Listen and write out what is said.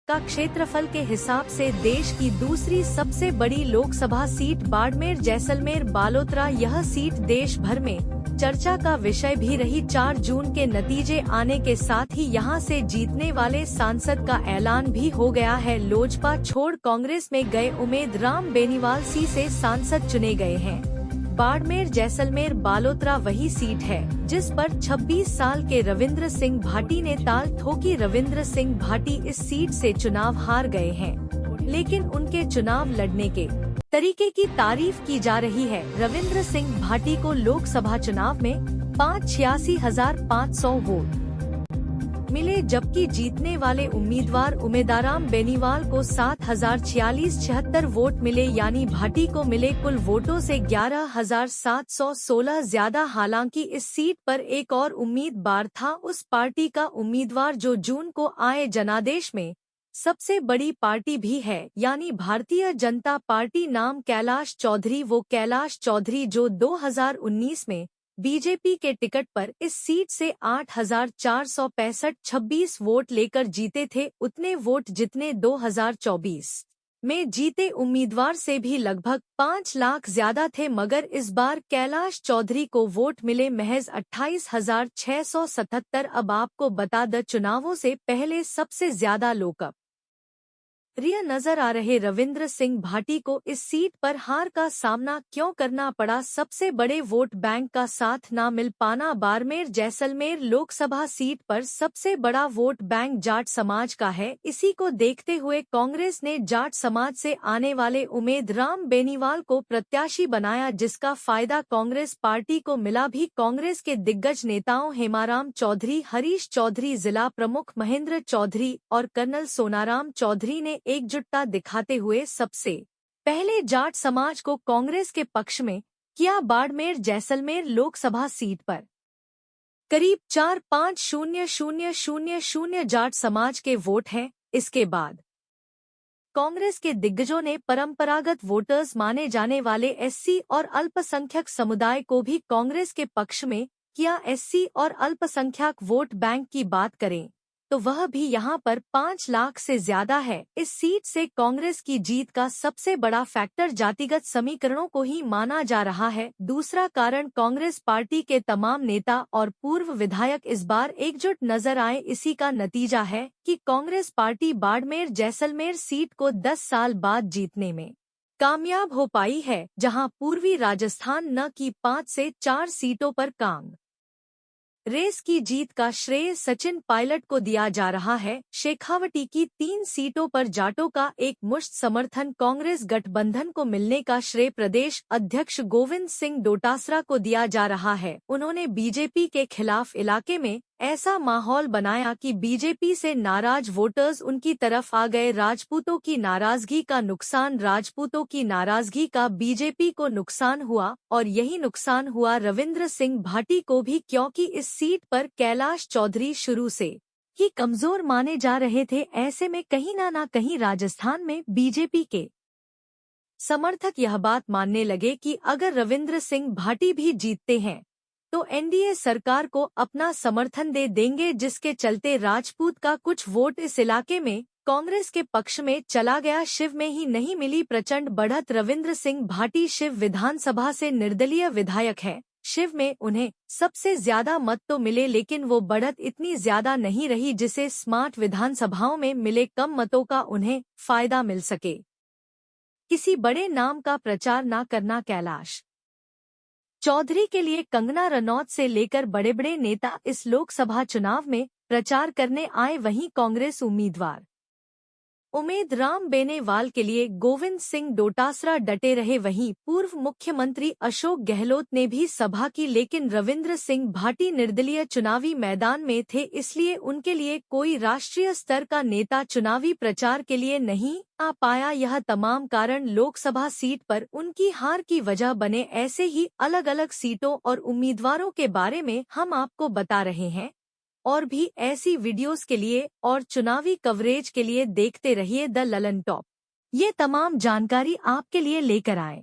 का क्षेत्रफल के हिसाब से देश की दूसरी सबसे बड़ी लोकसभा सीट बाड़मेर जैसलमेर बालोतरा। यह सीट देश भर में चर्चा का विषय भी रही। 4 जून के नतीजे आने के साथ ही यहां से जीतने वाले सांसद का ऐलान भी हो गया है। लोजपा छोड़ कांग्रेस में गए उम्मीद राम बेनीवाल सी से सांसद चुने गए हैं। बाड़मेर जैसलमेर बालोतरा वही सीट है जिस पर 26 साल के रविंद्र सिंह भाटी ने ताल ठोकी। रविंद्र सिंह भाटी इस सीट से चुनाव हार गए हैं, लेकिन उनके चुनाव लड़ने के तरीके की तारीफ की जा रही है। रविंद्र सिंह भाटी को लोकसभा चुनाव में 86,500 वोट मिले, जबकि जीतने वाले उम्मीदवार उमेदाराम बेनीवाल को 7,046 वोट मिले, यानी भाटी को मिले कुल वोटों से 11,716 ज्यादा। हालांकि इस सीट पर एक और उम्मीदवार था, उस पार्टी का उम्मीदवार जो जून को आए जनादेश में सबसे बड़ी पार्टी भी है, यानी भारतीय जनता पार्टी, नाम कैलाश चौधरी। वो कैलाश चौधरी जो 2019 में बीजेपी के टिकट पर इस सीट से 8,465 वोट लेकर जीते थे, उतने वोट जितने 2024 में जीते उम्मीदवार से भी लगभग 5 लाख ज्यादा थे। मगर इस बार कैलाश चौधरी को वोट मिले महज 28,677। अब आपको बता दें, चुनावों से पहले सबसे ज्यादा लोकप्रिय नजर आ रहे रविंद्र सिंह भाटी को इस सीट पर हार का सामना क्यों करना पड़ा? सबसे बड़े वोट बैंक का साथ न मिल पाना। बाड़मेर जैसलमेर लोकसभा सीट पर सबसे बड़ा वोट बैंक जाट समाज का है। इसी को देखते हुए कांग्रेस ने जाट समाज से आने वाले उम्मीद राम बेनीवाल को प्रत्याशी बनाया, जिसका फायदा कांग्रेस पार्टी को मिला भी। कांग्रेस के दिग्गज नेताओं हेमाराम चौधरी, हरीश चौधरी, जिला प्रमुख महेंद्र चौधरी और कर्नल सोनाराम चौधरी ने एकजुटता दिखाते हुए सबसे पहले जाट समाज को कांग्रेस के पक्ष में किया। बाड़मेर जैसलमेर लोकसभा सीट पर करीब 4,5,000 जाट समाज के वोट हैं। इसके बाद कांग्रेस के दिग्गजों ने परंपरागत वोटर्स माने जाने वाले एससी और अल्पसंख्यक समुदाय को भी कांग्रेस के पक्ष में किया। एससी और अल्पसंख्यक वोट बैंक की बात करें तो वह भी यहां पर 5 लाख से ज्यादा है। इस सीट से कांग्रेस की जीत का सबसे बड़ा फैक्टर जातिगत समीकरणों को ही माना जा रहा है। दूसरा कारण, कांग्रेस पार्टी के तमाम नेता और पूर्व विधायक इस बार एकजुट नजर आए। इसी का नतीजा है कि कांग्रेस पार्टी बाड़मेर जैसलमेर सीट को 10 साल बाद जीतने में कामयाब हो पाई है, जहां पूर्वी राजस्थान न की 5 से 4 सीटों पर रेस की जीत का श्रेय सचिन पायलट को दिया जा रहा है। शेखावटी की 3 सीटों पर जाटों का एक मुश्त समर्थन कांग्रेस गठबंधन को मिलने का श्रेय प्रदेश अध्यक्ष गोविंद सिंह डोटासरा को दिया जा रहा है। उन्होंने बीजेपी के खिलाफ इलाके में ऐसा माहौल बनाया कि बीजेपी से नाराज वोटर्स उनकी तरफ आ गए। राजपूतों की नाराजगी का नुकसान राजपूतों की नाराजगी का बीजेपी को नुकसान हुआ, और यही नुकसान हुआ रविंद्र सिंह भाटी को भी, क्योंकि इस सीट पर कैलाश चौधरी शुरू से ही कमजोर माने जा रहे थे। ऐसे में कहीं ना कहीं राजस्थान में बीजेपी के समर्थक यह बात मानने लगे कि अगर रविंद्र सिंह भाटी भी जीतते हैं तो एनडीए सरकार को अपना समर्थन दे देंगे, जिसके चलते राजपूत का कुछ वोट इस इलाके में कांग्रेस के पक्ष में चला गया। शिव में ही नहीं मिली प्रचंड बढ़त। रविंद्र सिंह भाटी शिव विधानसभा से निर्दलीय विधायक हैं। शिव में उन्हें सबसे ज्यादा मत तो मिले, लेकिन वो बढ़त इतनी ज्यादा नहीं रही जिसे स्मार्ट विधानसभाओं में मिले कम मतों का उन्हें फायदा मिल सके। किसी बड़े नाम का प्रचार न करना। कैलाश चौधरी के लिए कंगना रनौत से लेकर बड़े बड़े नेता इस लोकसभा चुनाव में प्रचार करने आए। वहीं कांग्रेस उम्मीदवार उम्मीद राम बेनीवाल के लिए गोविंद सिंह डोटासरा डटे रहे। वहीं पूर्व मुख्यमंत्री अशोक गहलोत ने भी सभा की, लेकिन रविंद्र सिंह भाटी निर्दलीय चुनावी मैदान में थे, इसलिए उनके लिए कोई राष्ट्रीय स्तर का नेता चुनावी प्रचार के लिए नहीं आ पाया। यह तमाम कारण लोकसभा सीट पर उनकी हार की वजह बने। ऐसे ही अलग अलग सीटों और उम्मीदवारों के बारे में हम आपको बता रहे हैं, और भी ऐसी वीडियोस के लिए और चुनावी कवरेज के लिए देखते रहिए द ललन टॉप। ये तमाम जानकारी आपके लिए लेकर आए।